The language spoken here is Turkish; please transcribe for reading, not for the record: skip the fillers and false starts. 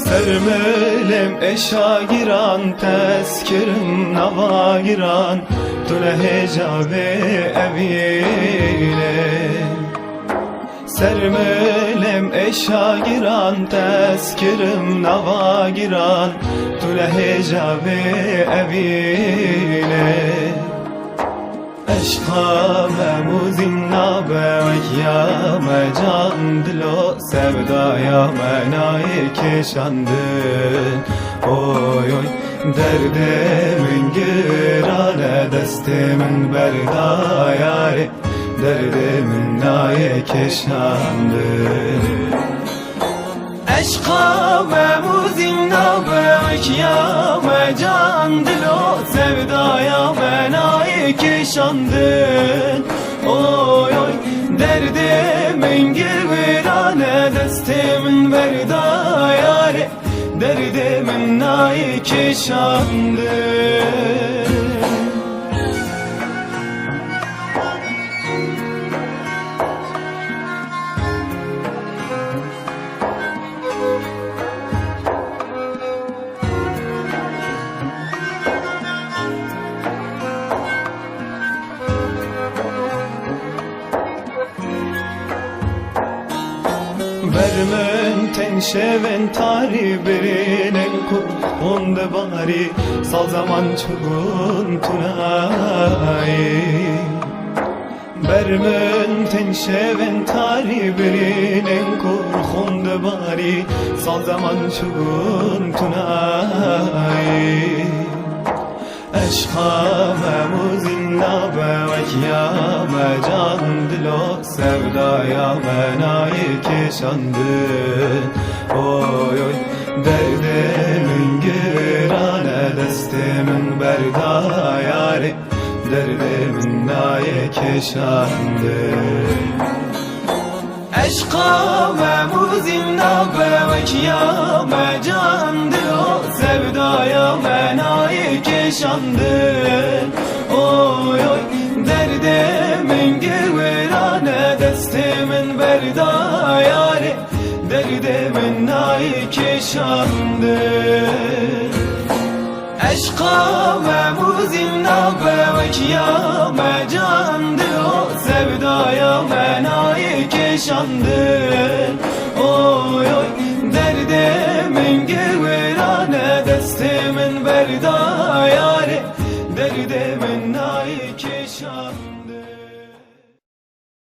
Sermelem eşa giran, tezkirim nava giran, tune hecabe evine. Sermelem eşa giran, tezkirim nava giran, tune hecabe evine. Eşka memuzin nabe ve kiyame can dilo, sevdaya menayı keşandın. Oy oy derdimin girane, destimin berdayare, derdimin naye keşandın. Eşka memuzin nabe ve kiyame can dilo, sevdaya menayı keşandın. Oy oy derdimin girvirane, destimin berdayare, derdimin nayi keşandın. Vermen tenşeven tari berinen kur onde bari, sal zaman çugun tunay. Vermen tenşeven tari berinen kur onde bari, sal zaman çugun tunay. Eşka memuzin nabe ve kiyame can dilo, sevdaya menayı keşandın. Oy oy derdimin girane, destimin berdayare, derdimin naye keşandın. Eşka memuzin nabe ve kiyame can dilo, sevdaya menayı keşandın. Oy oy derdimin girvirane, destimin berdayare, derdimin nayi keşandın. Eşka memuzin nabe ve kiyame can dilo, sevdaya menayı keşandın. Oy oy derdimin girvirane, destimin berdayare, derdimin nayi keşandın.